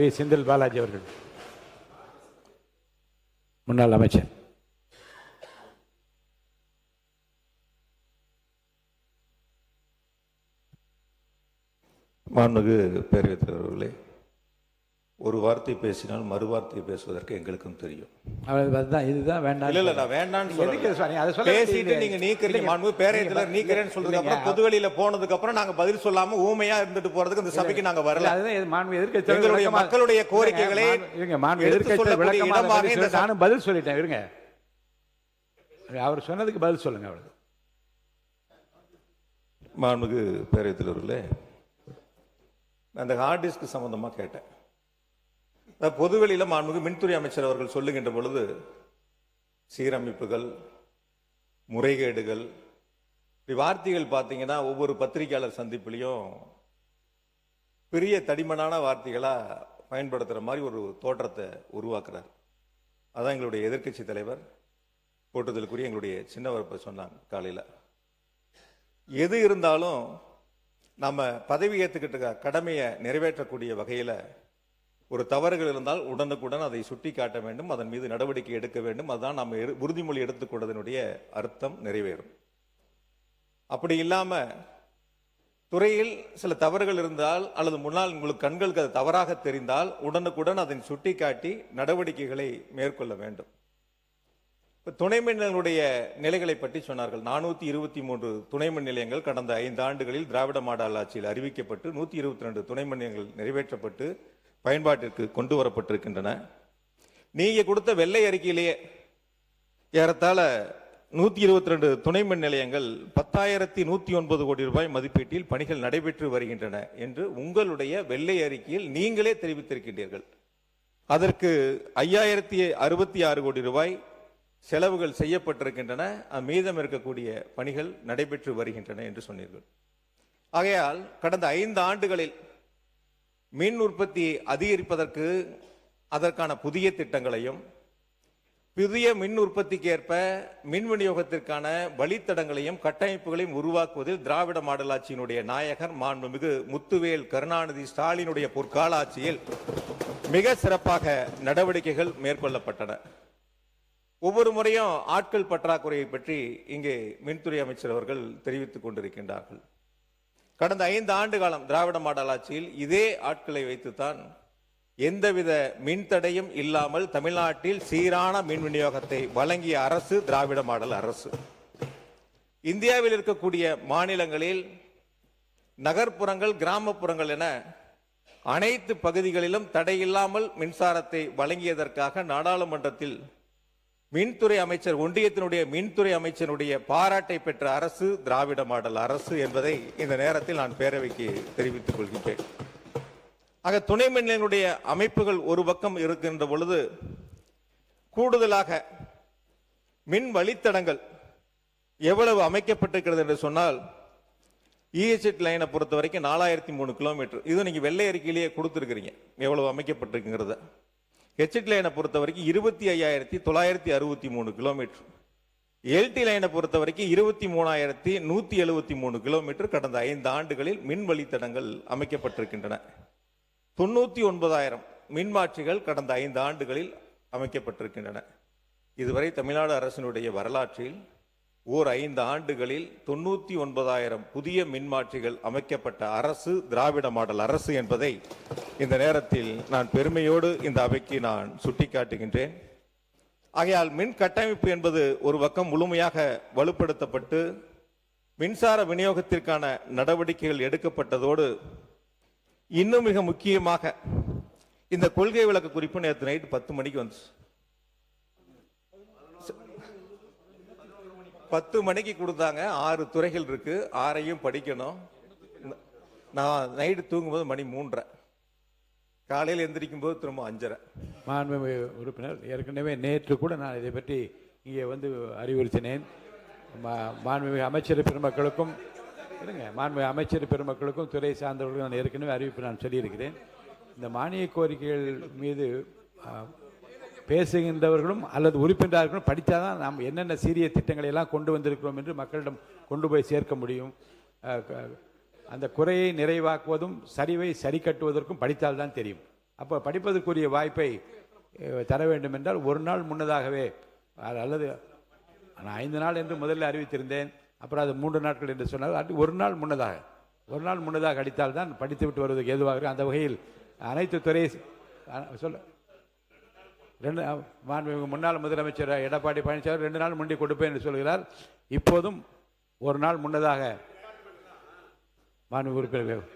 We. Senthil Balaji அவர்கள், முன்னாள் அமைச்சர். மாண்புமிகு பேரவைத் தலைவர் அவர்களே, ஒரு வார்த்தை பேசினால் மறு வார்த்தை பேசுவதற்கு எங்களுக்கும் தெரியும். இதுதான் வேண்டாம். இல்ல நான் வேண்டாம்னு பேசிட்டு நீங்க நீக்கிறீங்க. மாண்புமிகு பேரவைத் தலைவர் நீக்கிறேன்னு சொல்றதுக்கு அப்புறம் பொதுவெளியில போனதுக்கு அப்புறம் நாங்க பதில் சொல்லாம ஊமையா இருந்துட்டு போறதுக்கு இந்த சபைக்கு நாங்க வரல. எங்களுடைய மக்களுடைய கோரிக்கைகளை நானும் பதில் சொல்லிட்டேன். இருங்க, அவர் சொன்னதுக்கு பதில் சொல்லுங்க. அவருக்கு மாண்புமிகு பேரவைத் தலைவர்களே, அந்த ஹார்ட் டிஸ்க் சம்பந்தமா கேட்டேன். பொதுவெளியில மாண்புமிகு மின்துறை அமைச்சர் அவர்கள் சொல்லுகின்ற பொழுது சீரமைப்புகள், முறைகேடுகள், வார்த்தைகள் பார்த்தீங்கன்னா ஒவ்வொரு பத்திரிகையாளர் சந்திப்பிலையும் பெரிய தடிமனான வார்த்தைகளா பயன்படுத்துற மாதிரி ஒரு தோற்றத்தை உருவாக்குறார். அதான் எங்களுடைய எதிர்க்கட்சி தலைவர் போட்டதற்குரிய எங்களுடைய சின்னவரப்ப சொன்னாங்க காலையில். எது இருந்தாலும் நம்ம பதவி ஏற்றுக்கிட்ட கடமையை நிறைவேற்றக்கூடிய வகையில் ஒரு தவறுகள் இருந்தால் உடனுக்குடன் அதை சுட்டி காட்ட வேண்டும், அதன் மீது நடவடிக்கை எடுக்க வேண்டும். அதுதான் நம்ம உறுதிமொழி எடுத்துக்கொண்டதனுடைய அர்த்தம் நிறைவேறும். அப்படி இல்லாம துறையில் சில தவறுகள் இருந்தால் அல்லது முன்னால் உங்களுக்கு கண்களுக்கு அது தவறாக தெரிந்தால் உடனுக்குடன் அதை சுட்டி காட்டி நடவடிக்கைகளை மேற்கொள்ள வேண்டும். துணை மின் நிலையங்களுடைய நிலைகளை பற்றி சொன்னார்கள். 423 துணை மின் நிலையங்கள் கடந்த 5 ஆண்டுகளில் திராவிட மாடல் ஆட்சியில் அறிவிக்கப்பட்டு 122 துணை மின் நிலையங்கள் நிறைவேற்றப்பட்டு பயன்பாட்டிற்கு கொண்டு வரப்பட்டிருக்கின்றன. நீங்க கொடுத்த வெள்ளை அறிக்கையிலேயே ஏறத்தாழ 122 துணை மின் நிலையங்கள் 10,109 கோடி ரூபாய் மதிப்பீட்டில் பணிகள் நடைபெற்று வருகின்றன என்று உங்களுடைய வெள்ளை அறிக்கையில் நீங்களே தெரிவித்திருக்கின்றீர்கள். அதற்கு 5,066 கோடி ரூபாய் செலவுகள் செய்யப்பட்டிருக்கின்றன, மீதம் இருக்கக்கூடிய பணிகள் நடைபெற்று வருகின்றன என்று சொன்னீர்கள். ஆகையால் கடந்த 5 ஆண்டுகளில் மின் உற்பத்தி அதிகரிப்பதற்கு அதற்கான புதிய திட்டங்களையும் புதிய மின் உற்பத்திக்கு ஏற்ப மின் விநியோகத்திற்கான வழித்தடங்களையும் கட்டமைப்புகளையும் உருவாக்குவதில் திராவிட மாடல் ஆட்சியினுடைய நாயகர் மாண்புமிகு முத்துவேல் கருணாநிதி ஸ்டாலினுடைய பொற்கால ஆட்சியில் மிக சிறப்பாக நடவடிக்கைகள் மேற்கொள்ளப்பட்டன. ஒவ்வொரு முறையும் ஆட்கள் பற்றாக்குறையை பற்றி இங்கே மின்துறை அமைச்சர் அவர்கள் தெரிவித்துக் கொண்டிருக்கின்றார்கள். கடந்த 5 ஆண்டு காலம் திராவிட மாடல் ஆட்சியில் இதே ஆட்களை வைத்துத்தான் எந்தவித மின்தடையும் இல்லாமல் தமிழ்நாட்டில் சீரான மின் விநியோகத்தை வழங்கிய அரசு திராவிட மாடல் அரசு. இந்தியாவில் இருக்கக்கூடிய மாநிலங்களில் நகர்ப்புறங்கள், கிராமப்புறங்கள் என அனைத்து பகுதிகளிலும் தடையில்லாமல் மின்சாரத்தை வழங்கியதற்காக நாடாளுமன்றத்தில் மின்துறை அமைச்சர், ஒன்றியத்தினுடைய மின்துறை அமைச்சருடைய பாராட்டை பெற்ற அரசு திராவிட மாடல் அரசு என்பதை இந்த நேரத்தில் நான் பேரவைக்கு தெரிவித்துக் கொள்கின்றேன். ஆக துணை மின் நிலையங்களுடைய அமைப்புகள் ஒரு பக்கம் இருக்கின்ற பொழுது கூடுதலாக மின் வழித்தடங்கள் எவ்வளவு அமைக்கப்பட்டிருக்கிறது என்று சொன்னால், இஎச்எட் லைனை பொறுத்த வரைக்கும் 4003 கிலோமீட்டர். இது நீங்க வெள்ளை அறிக்கையிலேயே கொடுத்திருக்கிறீங்க எவ்வளவு அமைக்கப்பட்டிருக்குங்கிறத. ஹெச்எட் லைனை பொறுத்த வரைக்கும் 25,963 கிலோமீட்டர். எல்டி லைனை பொறுத்த வரைக்கும் 23,173 கிலோமீட்டர் கடந்த 5 ஆண்டுகளில் மின் வழித்தடங்கள் அமைக்கப்பட்டிருக்கின்றன. 99,000 மின்மாற்றிகள் கடந்த 5 ஆண்டுகளில் அமைக்கப்பட்டிருக்கின்றன. இதுவரை தமிழ்நாடு அரசினுடைய வரலாற்றில் 5 ஆண்டுகளில் 99,000 புதிய மின்மாற்றிகள் அமைக்கப்பட்ட அரசு திராவிட மாடல் அரசு என்பதை இந்த நேரத்தில் நான் பெருமையோடு இந்த அவைக்கு நான் சுட்டிக்காட்டுகின்றேன். ஆகையால் மின் கட்டமைப்பு என்பது ஒரு பக்கம் முழுமையாக வலுப்படுத்தப்பட்டு மின்சார விநியோகத்திற்கான நடவடிக்கைகள் எடுக்கப்பட்டதோடு இன்னும் மிக முக்கியமாக இந்த கொள்கை விளக்க குறிப்பு நேற்று நைட்டு 10 மணிக்கு வந்துச்சு. 10 மணிக்கு கொடுத்தாங்க. 6 துறைகள் இருக்கு, 6ஐயும் படிக்கணும். நான் நைட்டு தூங்கும்போது மணி 3:30, காலையில் எந்திரிக்கும் போது திரும்ப 5:30. மாண்புமிகு உறுப்பினர், ஏற்கனவே நேற்று கூட நான் இதை பற்றி இங்கே வந்து அறிவுறுத்தினேன். மாண்புமிகு அமைச்சர் பெருமக்களுக்கும் மாண்புமிகு அமைச்சர் பெருமக்களுக்கும் துறை சார்ந்தவர்களுக்கும் நான் ஏற்கனவே அறிவிப்பு நான் சொல்லியிருக்கிறேன். இந்த மானிய கோரிக்கைகள் மீது பேசுகின்றவர்களும் அல்லது உறுப்பினர்களும் படித்தாதான் நாம் என்னென்ன சீரிய திட்டங்களை எல்லாம் கொண்டு வந்திருக்கிறோம் என்று மக்களிடம் கொண்டு போய் சேர்க்க முடியும். அந்த குறையை நிறைவாக்குவதும் சரிவை சரி கட்டுவதற்கும் படித்தால்தான் தெரியும். அப்போ படிப்பதற்குரிய வாய்ப்பை தர வேண்டும் என்றால் ஒரு நாள் முன்னதாகவே அல்லது நான் 5 நாள் என்று முதல்ல அறிவித்திருந்தேன், அப்புறம் அது 3 நாட்கள் என்று சொன்னால் அது ஒரு நாள் முன்னதாக அடித்தால் தான் படித்துவிட்டு வருவதற்கு ஏதுவாக இருக்கும். அந்த வகையில் அனைத்து துறை முன்னாள் முதலமைச்சர் எடப்பாடி பழனிசாமி 2 நாள் முன்னே கொடுப்பேன் என்று சொல்கிறார். இப்போதும் ஒரு நாள் முன்னதாக மாண்புமிகு உறுப்பினர்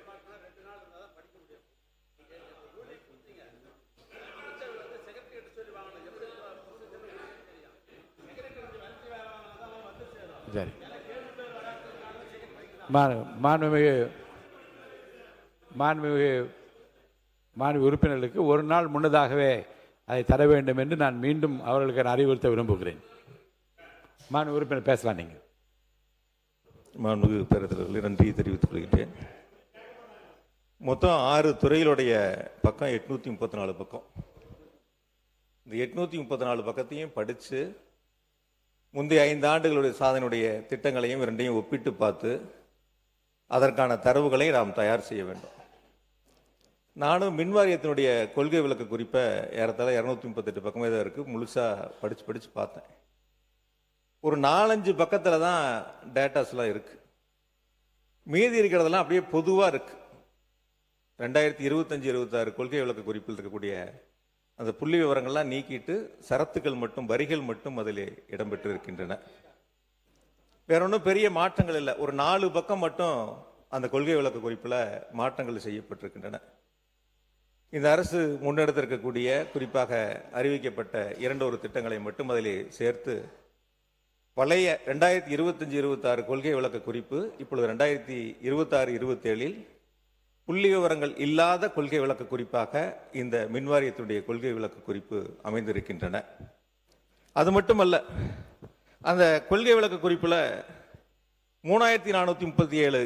சரி மாண்புமிகு உறுப்பினர்களுக்கு ஒரு நாள் முன்னதாகவே அதை தர வேண்டும் என்று நான் மீண்டும் அவர்களுக்கு அறிவுறுத்த விரும்புகிறேன். மாண்புமிகு உறுப்பினர் பேசலாம். நீங்கள் மாண்புமிகு பேரவையாளர்களே நன்றி தெரிவித்துக் கொள்கின்றேன். மொத்தம் 6 துறைகளுடைய பக்கம் 834 பக்கம். இந்த 834 பக்கத்தையும் படித்து முந்தைய 5 ஆண்டுகளுடைய சாதனையுடைய திட்டங்களையும் 2ஐயும் ஒப்பிட்டு பார்த்து அதற்கான தரவுகளை நாம் தயார் செய்ய வேண்டும். நானும் மின்வாரியத்தினுடைய கொள்கை விளக்க குறிப்பை ஏறத்தாழ 238 பக்கமே தான் இருக்குது, முழுசாக படித்து பார்த்தேன். ஒரு 4-5 பக்கத்தில் தான் டேட்டாஸ்லாம் இருக்குது, மீதி இருக்கிறதெல்லாம் அப்படியே பொதுவாக இருக்குது. 2025-26 கொள்கை விளக்க குறிப்பில் இருக்கக்கூடிய அந்த புள்ளி விவரங்கள்லாம் நீக்கிட்டு சரத்துக்கள் மட்டும் வரிகள் மட்டும் அதில் இடம்பெற்று இருக்கின்றன. வேற ஒன்றும் பெரிய மாற்றங்கள் இல்லை. ஒரு 4 பக்கம் மட்டும் அந்த கொள்கை விளக்க குறிப்பில் மாற்றங்கள் செய்யப்பட்டிருக்கின்றன. இந்த அரசு முன்னெடுத்திருக்கக்கூடிய குறிப்பாக அறிவிக்கப்பட்ட 2 திட்டங்களை மட்டும் அதில் சேர்த்து பழைய 2025-26 கொள்கை விளக்க குறிப்பு இப்பொழுது 2026-27 புள்ளி விவரங்கள் இல்லாத கொள்கை விளக்க குறிப்பாக இந்த மின்வாரியத்துடைய கொள்கை விளக்க குறிப்பு அமைந்திருக்கின்றன. அது மட்டுமல்ல, அந்த கொள்கை விளக்க குறிப்பில் 3437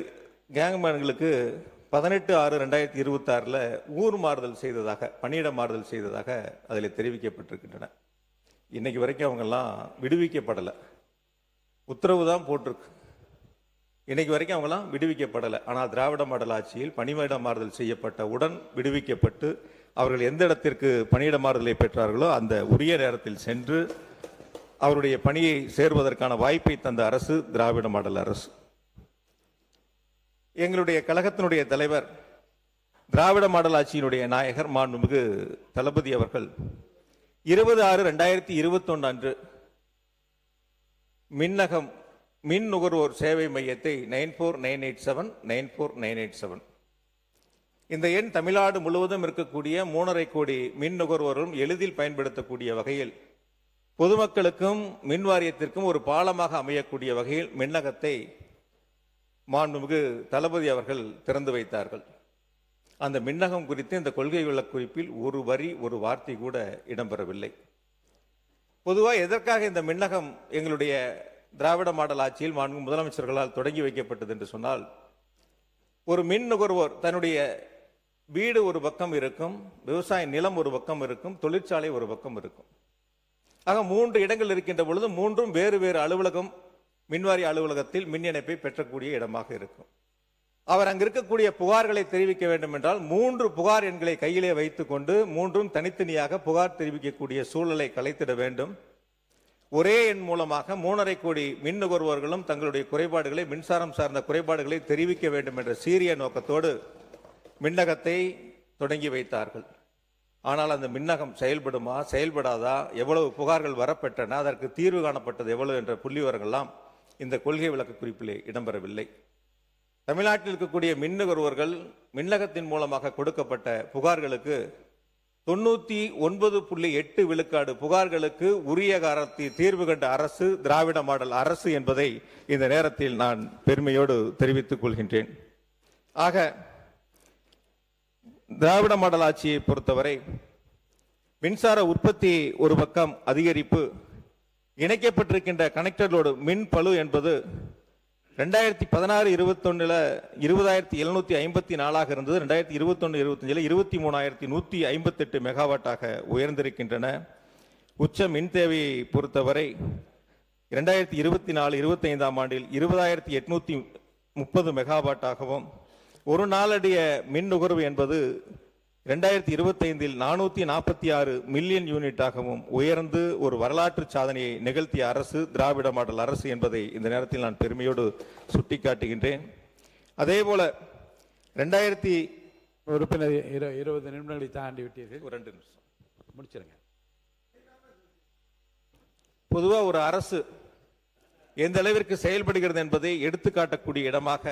கேங்மேன்களுக்கு 18/6/2026 ஊர் மாறுதல் செய்ததாக, பணியிட மாறுதல் செய்ததாக அதில் தெரிவிக்கப்பட்டிருக்கின்றன. இன்னைக்கு வரைக்கும் அவங்கெல்லாம் விடுவிக்கப்படலை, உத்தரவு தான் போட்டிருக்கு. இன்னைக்கு வரைக்கும் அவங்களாம் விடுவிக்கப்படலை. ஆனால் திராவிட மாடல் ஆட்சியில் பணியிட மாறுதல் செய்யப்பட்ட உடன் விடுவிக்கப்பட்டு அவர்கள் எந்த இடத்திற்கு பணியிட மாறுதலை பெற்றார்களோ அந்த உரிய நேரத்தில் சென்று அவருடைய பணியை சேர்வதற்கான வாய்ப்பை தந்த அரசு திராவிட மாடல் அரசு. எங்களுடைய கழகத்தினுடைய தலைவர், திராவிட மாடல் ஆட்சியினுடைய நாயகர் மாண்புமிகு தளபதி அவர்கள் 20/6/2021 அன்று மின்னகம் மின் நுகர்வோர் சேவை மையத்தை 949879 இந்த எண் தமிழ்நாடு முழுவதும் இருக்கக்கூடிய 3.5 கோடி மின் நுகர்வோரும் எளிதில் பயன்படுத்தக்கூடிய வகையில் பொதுமக்களுக்கும் மின் வாரியத்திற்கும் ஒரு பாலமாக அமையக்கூடிய வகையில் மின்னகத்தை மாண்புமிகு தளபதி அவர்கள் திறந்து வைத்தார்கள். அந்த மின்னகம் குறித்து இந்த கொள்கை விளக்க குறிப்பில் ஒரு வரி ஒரு வார்த்தை கூட இடம்பெறவில்லை. பொதுவாக எதற்காக இந்த மின்னகம் எங்களுடைய திராவிட மாடல் ஆட்சியில் மாண்பு முதலமைச்சர்களால் தொடங்கி வைக்கப்பட்டது என்று சொன்னால், ஒரு மின் நுகர்வோர் தன்னுடைய வீடு ஒரு பக்கம் இருக்கும், விவசாய நிலம் ஒரு பக்கம் இருக்கும், தொழிற்சாலை ஒரு பக்கம் இருக்கும். ஆக 3 இடங்கள் இருக்கின்ற பொழுது 3ம் வேறு வேறு அலுவலகம், மின்வாரிய அலுவலகத்தில் மின் இணைப்பை பெற்றக்கூடிய இடமாக இருக்கும். அவர் அங்கு இருக்கக்கூடிய புகார்களை தெரிவிக்க வேண்டும் என்றால் 3 புகார் எண்களை கையிலே வைத்துக் கொண்டு 3ம் தனித்தனியாக புகார் தெரிவிக்கக்கூடிய சூழலை கலைத்திட வேண்டும். ஒரே எண் மூலமாக 3.5 கோடி மின் நுகர்வோர்களும் தங்களுடைய குறைபாடுகளை, மின்சாரம் சார்ந்த குறைபாடுகளை தெரிவிக்க வேண்டும் என்ற சீரிய நோக்கத்தோடு மின்னகத்தை தொடங்கி வைத்தார்கள். ஆனால் அந்த மின்னகம் செயல்படுமா, செயல்படாதா, எவ்வளவு புகார்கள் வரப்பெற்றன, அதற்கு தீர்வு காணப்பட்டது எவ்வளவு என்ற புள்ளி விவரங்கள்லாம் இந்த கொள்கை விளக்க குறிப்பிலே இடம்பெறவில்லை. தமிழ்நாட்டில் இருக்கக்கூடிய மின் நுகர்வோர்கள் மின்னகத்தின் மூலமாக கொடுக்கப்பட்ட புகார்களுக்கு 99.8 விழுக்காடு புகார்களுக்கு உரிய காலத்தில் தீர்வு கண்ட அரசு திராவிட மாடல் அரசு என்பதை இந்த நேரத்தில் நான் பெருமையோடு தெரிவித்துக் கொள்கின்றேன். ஆக திராவிட மாடல் ஆட்சியை பொறுத்தவரை மின்சார உற்பத்தி ஒரு பக்கம் அதிகரிப்பு, இணைக்கப்பட்டிருக்கின்ற கனெக்டர் லோடு மின் பளு என்பது 2016-21 20,754 இருந்தது. 2021-25 23,158 மெகாவாட்டாக உயர்ந்திருக்கின்றன. உச்ச மின் தேவையை பொறுத்தவரை 2024-25 ஆண்டில் 20,830 மெகாவாட்டாகவும், ஒரு நாளடைய மின் நுகர்வு என்பது 2025 446 மில்லியன் யூனிட்டாகவும் உயர்ந்து ஒரு வரலாற்று சாதனையை நிகழ்த்திய அரசு திராவிட மாடல் அரசு என்பதை இந்த நேரத்தில் நான் பெருமையோடு சுட்டிக்காட்டுகின்றேன். அதேபோல 2000 உறுப்பினர் 20 நிமிடங்களை தாண்டி விட்டீர்கள். ஒரு 2 நிமிஷம் முடிச்சிருங்க. பொதுவா ஒரு அரசு எந்த அளவிற்கு செயல்படுகிறது என்பதை எடுத்துக்காட்டக்கூடிய இடமாக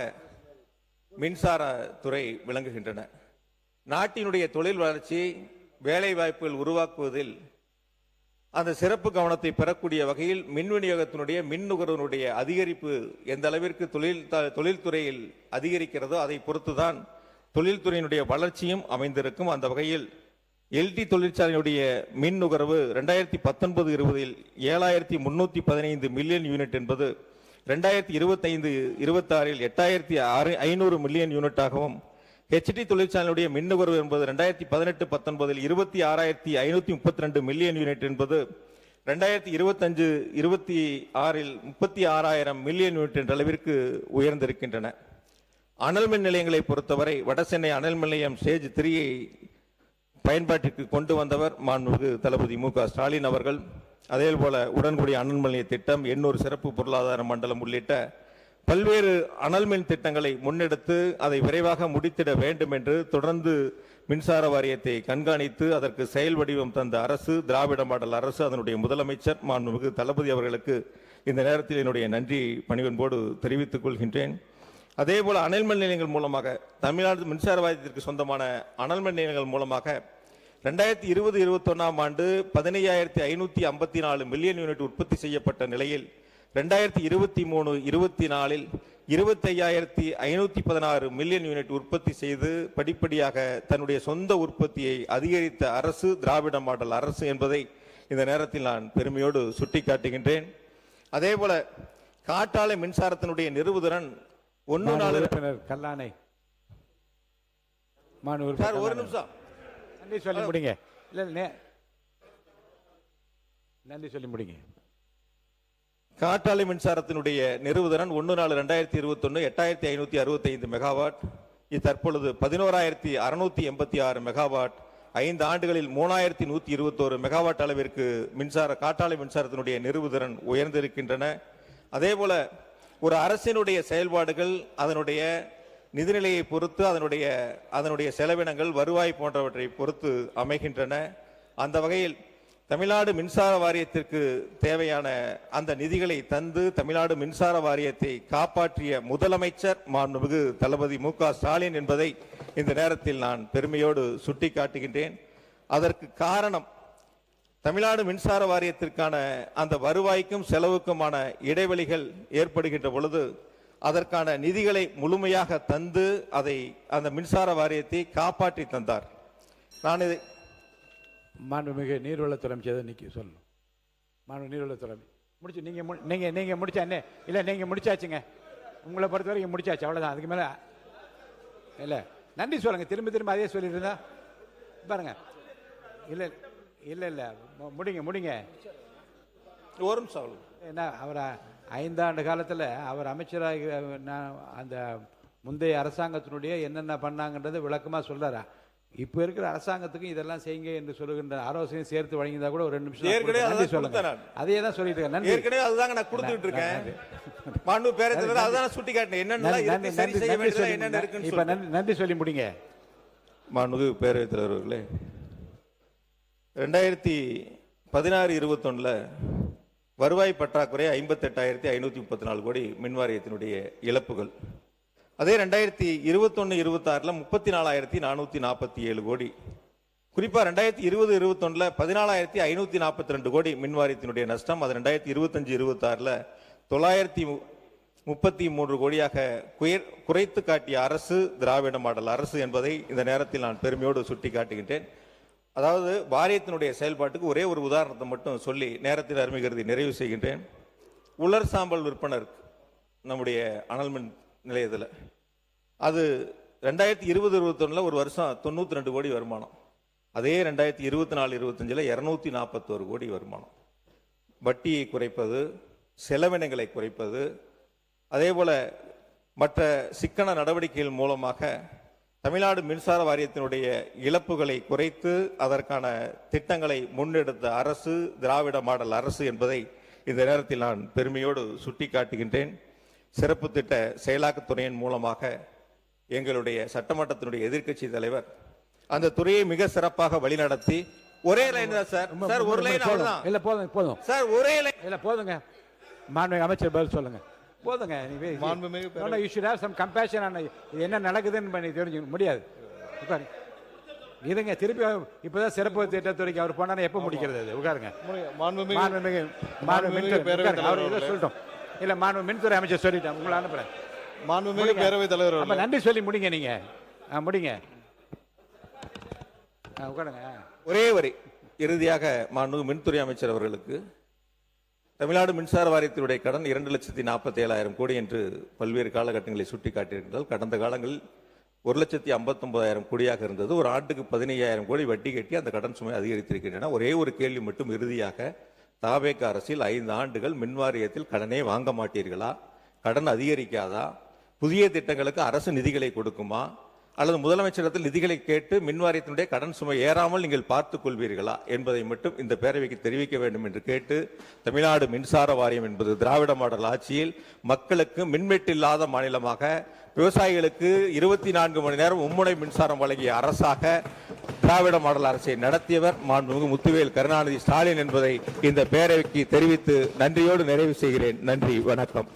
மின்சாரத்துறை விளங்குகின்றன. நாட்டினுடைய தொழில் வளர்ச்சி, வேலை வாய்ப்புகள் உருவாக்குவதில் அந்த சிறப்பு கவனத்தை பெறக்கூடிய வகையில் மின் விநியோகத்தினுடைய மின் நுகர்வினுடைய அதிகரிப்பு எந்த அளவிற்கு தொழில்துறையில் அதிகரிக்கிறதோ அதை பொறுத்துதான் தொழில்துறையினுடைய வளர்ச்சியும் அமைந்திருக்கும். அந்த வகையில் எல்டி தொழிற்சாலையினுடைய மின் நுகர்வு 2019-20 7315 மில்லியன் யூனிட் என்பது 2025-26 8500 மில்லியன் யூனிட்டாகவும், ஹெச்டி தொழிற்சாலையுடைய மின் நுகர்வு என்பது 2018-19 26532 மில்லியன் யூனிட் என்பது 2025-26 36,000 மில்லியன் யூனிட் என்ற அளவிற்கு உயர்ந்திருக்கின்றன. அனல் மின் நிலையங்களை பொறுத்தவரை வடசென்னை அனல் மின் நிலையம் ஸ்டேஜ் 3 பயன்பாட்டிற்கு கொண்டு வந்தவர் மாண்புமிகு தளபதி மு க ஸ்டாலின் அவர்கள். அதே போல உடன்குடி அனல் மின் நிலைய திட்டம், எண்ணூர் சிறப்பு பொருளாதார மண்டலம் உள்ளிட்ட பல்வேறு அனல் மின் திட்டங்களை முன்னெடுத்து அதை விரைவாக முடித்திட வேண்டும் என்று தொடர்ந்து மின்சார வாரியத்தை கண்காணித்து அதற்கு செயல் வடிவம் தந்த அரசு திராவிட மாடல் அரசு. அதனுடைய முதலமைச்சர் மாண்புமிகு தளபதி அவர்களுக்கு இந்த நேரத்தில் என்னுடைய நன்றி பணிவன்போடு தெரிவித்துக் கொள்கின்றேன். அதே போல அனல் மின் நிலையங்கள் மூலமாக தமிழ்நாடு மின்சார வாரியத்திற்கு சொந்தமான அனல் மின் நிலையங்கள் மூலமாக 2020-21 ஆண்டு 15,554 மில்லியன் யூனிட் உற்பத்தி செய்யப்பட்ட நிலையில் 2023-24 25,516 மில்லியன் யூனிட் உற்பத்தி செய்து படிப்படியாக தன்னுடைய சொந்த உற்பத்தியை அதிகரித்த அரசு திராவிட மாடல் அரசு என்பதை இந்த நேரத்தில் நான் பெருமையோடு சுட்டிக்காட்டுகின்றேன். அதே போல காற்றாலை மின்சாரத்தினுடைய நிறுவுதிறன் 1 கல்லானை ஒரு நிமிஷம் நன்றி சொல்லி முடிங்க. நன்றி சொல்லி முடிங்க. காற்றாலை மின்சாரத்தினுடைய நிறுவுதிறன் 1/4/2021 8565 மெகாவாட். இது தற்பொழுது 11,686 மெகாவாட். 5 ஆண்டுகளில் 3,121 மெகாவாட் அளவிற்கு காற்றாலை மின்சாரத்தினுடைய நிறுவுதிறன் உயர்ந்திருக்கின்றன. அதே போல ஒரு அரசினுடைய செயல்பாடுகள் அதனுடைய நிதிநிலையை பொறுத்து அதனுடைய செலவினங்கள், வருவாய் போன்றவற்றை பொறுத்து அமைகின்றன. அந்த வகையில் தமிழ்நாடு மின்சார வாரியத்திற்கு தேவையான அந்த நிதிகளை தந்து தமிழ்நாடு மின்சார வாரியத்தை காப்பாற்றிய முதலமைச்சர் மாண்புமிகு தளபதி மு க ஸ்டாலின் என்பதை இந்த நேரத்தில் நான் பெருமையோடு சுட்டிக்காட்டுகின்றேன். அதற்கு காரணம் தமிழ்நாடு மின்சார வாரியத்திற்கான அந்த வருவாய்க்கும் செலவுக்குமான இடைவெளிகள் ஏற்படுகின்ற பொழுது அதற்கான நிதிகளை முழுமையாக தந்து அந்த மின்சார வாரியத்தை காப்பாற்றி தந்தார். நான் இதை மாண்புமிகு நீர்வளத்துறை நிற்க சொல்லணும். மாண்பு நீர்வளத்துறை முடிச்சு நீங்க முடிச்சா என்ன இல்லை, நீங்க முடிச்சாச்சுங்க. உங்களை பொறுத்த வரைக்கும் முடிச்சாச்சு, அவ்வளோதான். அதுக்கு மேலே இல்லை. நன்றி சொல்லுங்க. திரும்ப அதே சொல்லிட்டு இருந்தா பாருங்க. இல்லை இல்லை இல்லை முடிங்க. ஒரு நிமிஷம். என்ன அவர் 5 ஆண்டு காலத்தில் அவர் அமைச்சராக அந்த முந்தைய அரசாங்கத்தினுடைய என்னென்ன பண்ணாங்கன்றதை விளக்கமாக சொல்றாரா? இப்போ இருக்கிற அரசாங்கத்துக்கும் இதெல்லாம் செய்யுங்க என்று சொல்லுகின்ற ஆலோசனையை சேர்த்து வழங்கியிருந்தா கூட ஒரு 2 நிமிஷம் நன்றி சொல்லுங்க. அதே தான் சொல்லிட்டு இருக்கேன். ஏற்கனவே அதுதாங்க நான் கொடுத்துட்டு இருக்கேன். மாண்பு பேரவைத் அதான் சுட்டி காட்டினேன். என்னென்ன இப்ப நன்றி சொல்லி முடிங்க. மாண்பு பேரவைத் தலைவர் அவர்களே, 2016-21 வருவாய் பற்றாக்குறை 58,534 கோடி மின் வாரியத்தினுடைய இழப்புகள். அதே 2021-26 34,447 கோடி. குறிப்பா 2020-21 14,542 கோடி மின் வாரியத்தினுடைய நஷ்டம். அது 2025-26 933 கோடியாக குறைத்து காட்டிய அரசு திராவிட மாடல் அரசு என்பதை இந்த நேரத்தில் நான் பெருமையோடு சுட்டி காட்டுகின்றேன். அதாவது வாரியத்தினுடைய செயல்பாட்டுக்கு ஒரே ஒரு உதாரணத்தை மட்டும் சொல்லி நேரத்தில் அருமை கருதி நிறைவு செய்கின்றேன். உலர் சாம்பல் விற்பனர் நம்முடைய அனல் மின் நிலையத்தில் அது 2020-21 ஒரு வருஷம் 92 கோடி வருமானம். அதே 2024-25 241 கோடி வருமானம். வட்டியை குறைப்பது, செலவினங்களை குறைப்பது, அதே போல மற்ற சிக்கன நடவடிக்கைகள் மூலமாக தமிழ்நாடு மின்சார வாரியத்தினுடைய இழப்புகளை குறைத்து அதற்கான திட்டங்களை முன்னெடுத்த அரசு திராவிட மாடல் அரசு என்பதை இந்த நேரத்தில் நான் பெருமையோடு சுட்டிக்காட்டுகின்றேன். சிறப்பு திட்ட செயலாக்கத்துறையின் மூலமாக எங்களுடைய சட்டமன்றத்தினுடைய எதிர்க்கட்சி தலைவர் அந்த துறையை மிக சிறப்பாக வழிநடத்தி ஒரே லைன் தான் சார். சார் ஒரு லைன் அவ்வளவுதான். இல்ல போதும் போதும் சார் ஒரே லைன். இல்ல போதுங்க. மாண்புமிகு அமைச்சர் பதில் சொல்லுங்க. போதுங்க. You should have some compassion on என்ன நடக்குதுன்னு பண்ணி தெரிஞ்சுக்க முடியாது. உட்காருங்க. இதுங்க திருப்பி இப்பதான் சிறப்பு திட்டத்துறைக்கு அவர் போனா எப்ப முடிக்கிறது? அது உட்காருங்க. அவர் இதை சொல்லட்டும். இல்ல மாண்புமிகு மின்துறை அமைச்சர் சொல்லிட்டேன். உங்களை அனுப்புறேன். மாண்புமிகு பேரவைத் தலைவர் அப்ப நன்றி சொல்லி முடிங்க. நீங்க முடிங்க. உட்காருங்க. ஒரே வரி இறுதியாக மாண்புமிகு மின்துறை அமைச்சர் அவர்களுக்கு தமிழ்நாடு மின்சார வாரியத்தினுடைய கடன் 2,47,000 கோடி என்று பல்வேறு காலகட்டங்களை சுட்டிக்காட்டியிருந்தால் கடந்த காலங்களில் 1,59,000 கோடியாக இருந்தது. ஒரு ஆண்டுக்கு 15,000 கோடி வட்டி கட்டி அந்த கடன் சுமை அதிகரித்திருக்கின்றன. ஒரே ஒரு கேள்வி மட்டும் இறுதியாக, தாவேக அரசில் 5 ஆண்டுகள் மின் வாரியத்தில் கடனே வாங்க மாட்டீர்களா? கடன் அதிகரிக்காதா? புதிய திட்டங்களுக்கு அரசு நிதிகளை கொடுக்குமா? அல்லது முதலமைச்சரிடத்தில் நிதிகளை கேட்டு மின் வாரியத்தினுடைய கடன் சுமை ஏறாமல் நீங்கள் பார்த்துக் கொள்வீர்களா என்பதை மட்டும் இந்த பேரவைக்கு தெரிவிக்க வேண்டும் என்று கேட்டு, தமிழ்நாடு மின்சார வாரியம் என்பது திராவிட மாடல் ஆட்சியில் மக்களுக்கு மின்வெட்டில்லாத மாநிலமாக, விவசாயிகளுக்கு 24 மணி நேரம் மும்முனை மின்சாரம் வழங்கிய அரசாக திராவிட மாடல் அரசை நடத்தியவர் மாண்புமிகு முத்துவேல் கருணாநிதி ஸ்டாலின் என்பதை இந்த பேரவைக்கு தெரிவித்து நன்றியோடு நிறைவு செய்கிறேன். நன்றி, வணக்கம்.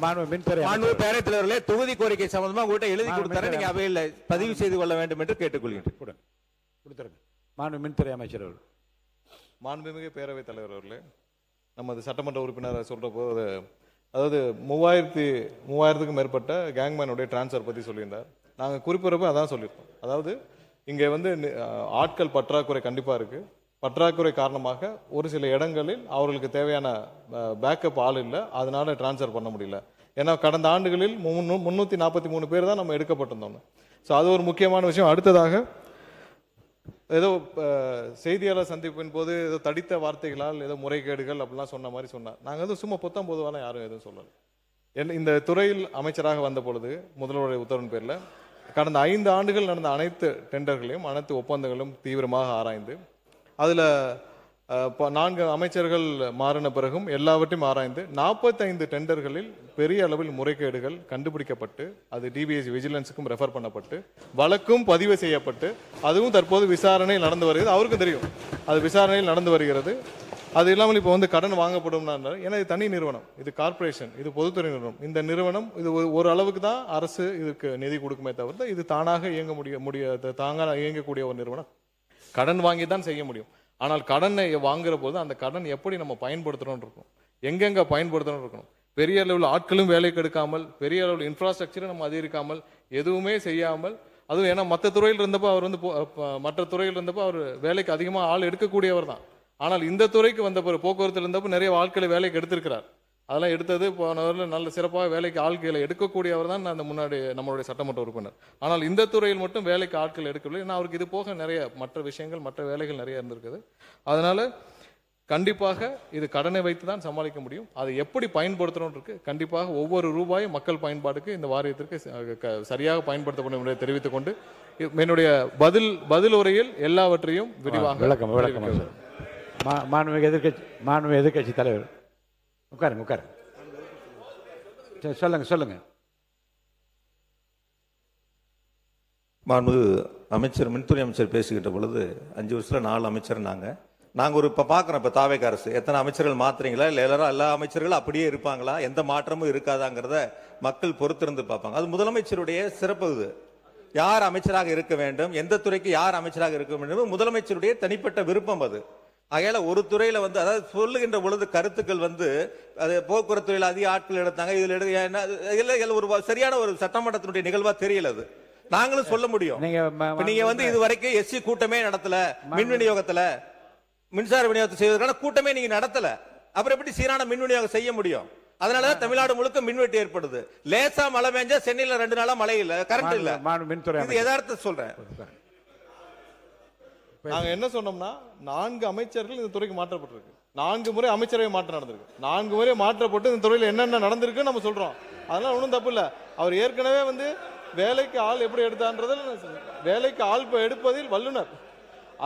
பேரவைத் தலைவர்களே, தொகுதி கோரிக்கை சம்பந்தமா உங்கள்கிட்ட எழுதி கொடுத்தாரு, நீங்க அவையில் பதிவு செய்து கொள்ள வேண்டும் என்று கேட்டுக்கொள்கிறேன். மாண்புமிகு மின்துறை அமைச்சர் அவர்கள். மாண்புமிகு பேரவைத் தலைவர் அவர்களே, நமது சட்டமன்ற உறுப்பினர் சொல்ற போது, அதாவது 3000க்கும் மேற்பட்ட கேங்மேனுடைய டிரான்ஸ்ஃபர் பத்தி சொல்லியிருந்தார். நாங்கள் குறிப்பிடப்போ அதான் சொல்லியிருக்கோம். அதாவது இங்கே ஆட்கள் பற்றாக்குறை கண்டிப்பா இருக்கு. பற்றாக்குறை காரணமாக ஒரு சில இடங்களில் அவர்களுக்கு தேவையான பேக்கப் ஆள் இல்லை, அதனால டிரான்ஸ்ஃபர் பண்ண முடியல. ஏன்னா கடந்த ஆண்டுகளில் 343 பேர் தான் நம்ம எடுக்கப்பட்டிருந்தோம். ஸோ அது ஒரு முக்கியமான விஷயம். அடுத்ததாக ஏதோ செய்தியாளர் சந்திப்பின் போது ஏதோ தடித்த வார்த்தைகளால் ஏதோ முறைகேடுகள் அப்படிலாம் சொன்ன மாதிரி சொன்னார். நாங்கள் எதுவும் சும்மா பொத்தம் பொதுவான யாரும் எதுவும் சொல்லலை. இந்த துறையில் அமைச்சராக வந்த பொழுது முதல்வருடைய உத்தரவின் பேரில் கடந்த 5 ஆண்டுகள் நடந்த அனைத்து டெண்டர்களையும் அனைத்து ஒப்பந்தங்களும் தீவிரமாக ஆராய்ந்து, அதில் 4 அமைச்சர்கள் மாறின பிறகும் எல்லாவற்றையும் ஆராய்ந்து 45 டெண்டர்களில் பெரிய அளவில் முறைகேடுகள் கண்டுபிடிக்கப்பட்டு, அது டிபிஎஸ்சி விஜிலன்ஸுக்கும் ரெஃபர் பண்ணப்பட்டு, வழக்கும் பதிவு செய்யப்பட்டு, அதுவும் தற்போது விசாரணையில் நடந்து வருகிறது. அவருக்கும் தெரியும் அது விசாரணையில் நடந்து வருகிறது. அது இல்லாமல் இப்போ கடன் வாங்கப்படும். ஏன்னா இது தனி நிறுவனம், இது கார்பரேஷன், இது பொதுத்துறை நிறுவனம். இந்த நிறுவனம் இது ஒரு அளவுக்கு தான் அரசு இதுக்கு நிதி கொடுக்குமே தவிர இது தானாக இயங்க தாங்க இயங்கக்கூடிய ஒரு நிறுவனம். கடன் வாங்கி தான் செய்ய முடியும். ஆனால் கடனை வாங்குற போது அந்த கடன் எப்படி நம்ம பயன்படுத்துறோம் இருக்கும், எங்கெங்க பயன்படுத்தணும் இருக்கணும். பெரிய அளவில் ஆட்களும் வேலைக்கு எடுக்காமல், பெரிய அளவில் இன்ஃப்ராஸ்ட்ரக்சரை நம்ம அதிகரிக்காமல், எதுவுமே செய்யாமல், அதுவும் ஏன்னா மற்ற துறையில் இருந்தப்போ அவர் மற்ற துறையில் இருந்தப்போ அவர் வேலைக்கு அதிகமாக ஆள் எடுக்கக்கூடியவர் தான். ஆனால் இந்த துறைக்கு வந்த பிறகு போக்குவரத்தில் இருந்தப்போ நிறைய ஆட்களை வேலைக்கு எடுத்திருக்கிறார். அதெல்லாம் எடுத்தது போனவரில் நல்ல சிறப்பாக வேலைக்கு ஆட்களை எடுக்கக்கூடியவர் தான் அந்த முன்னாடி நம்மளுடைய சட்டமன்ற உறுப்பினர். ஆனால் இந்த துறையில் மட்டும் வேலைக்கு ஆட்கள் எடுக்கவில்லை. ஏன்னா அவருக்கு இது போக நிறைய மற்ற விஷயங்கள், மற்ற வேலைகள் நிறைய இருந்திருக்குது. அதனால கண்டிப்பாக இது கடனை வைத்து தான் சமாளிக்க முடியும். அதை எப்படி பயன்படுத்தணும் இருக்கு. கண்டிப்பாக ஒவ்வொரு ரூபாயும் மக்கள் பயன்பாட்டுக்கு இந்த வாரியத்திற்கு சரியாக பயன்படுத்தப்படும் என்பதை தெரிவித்துக் கொண்டு என்னுடைய பதில் உரையில் எல்லாவற்றையும் விரிவாக விளக்கம். மாண்புமிகு எதிர்க்கட்சி தலைவர் உட்காருங்க. சொல்லுங்க. மாண்புமிகு அமைச்சர், மின்துறை அமைச்சர் பேசுகின்ற பொழுது 5 வருஷத்துல 4 அமைச்சர் நாங்கள் இப்போ பார்க்குறோம். இப்போ தாவேக அரசு எத்தனை அமைச்சர்கள் மாத்துறீங்களா, இல்லை எல்லா அமைச்சர்களும் அப்படியே இருப்பாங்களா, எந்த மாற்றமும் இருக்காதாங்கிறத மக்கள் பொறுத்திருந்து பார்ப்பாங்க. அது முதலமைச்சருடைய சிறப்பு. இது யார் அமைச்சராக இருக்க வேண்டும், எந்த துறைக்கு யார் அமைச்சராக இருக்க வேண்டும், முதலமைச்சருடைய தனிப்பட்ட விருப்பம். அது ஆகையால ஒரு துறையில அதாவது சொல்லுகின்ற பொழுது கருத்துக்கள் அது போக்குவரத்து துறையில் அதிக ஆட்கள் எடுத்தாங்க, இதுல ஒரு சரியான ஒரு சட்டமன்றத்தினுடைய நிகழ்வா தெரியல. அது நாங்களும் சொல்ல முடியும். நீங்க இது வரைக்கும் எஸ்சி கூட்டமே நடத்தல, மின் விநியோகத்துல மின்சார விநியோகத்தை செய்வதற்கான கூட்டமே நீங்க நடத்தல, அப்புறம் எப்படி சீரான மின் விநியோகம் செய்ய முடியும்? அதனாலதான் தமிழ்நாடு முழுக்க மின்வெட்டு ஏற்படுது. லேசா மழை பெஞ்சா சென்னையில 2 நாளா மழை இல்ல, கரண்ட் இல்ல. இது யதார்த்தம் சொல்றேன். நாங்க என்ன சொன்னோம்னா 4 அமைச்சர்கள் இந்த துறைக்கு மாற்றப்பட்டிருக்கு. 4 முறை அமைச்சரவை மாற்றம் நடந்திருக்கு. 4 முறை மாற்றப்பட்டு இந்த துறையில் என்னென்ன நடந்திருக்கு நம்ம சொல்றோம். அதெல்லாம் ஒன்றும் தப்பு இல்லை. அவர் ஏற்கனவே வேலைக்கு ஆள் எப்படி எடுத்தான்றதில் வேலைக்கு ஆள் இப்போ எடுப்பதில் வல்லுனர்.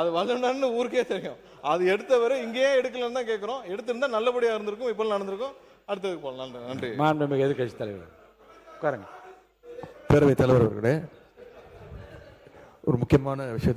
அது வல்லுனர்னு ஊருக்கே தெரியும். அது எடுத்தவரை இங்கேயே எடுக்கலன்னு தான் கேட்குறோம். எடுத்திருந்தா நல்லபடியாக இருந்திருக்கும், இப்போ நடந்திருக்கும். அடுத்ததுக்கு போகலாம். நன்றி. மாண்புமிகு எதிர்க்கட்சி தலைவர் உட்காருங்க. பேரவைத் தலைவர் அவர்களே, ஒரு முக்கியமான விஷயத்தை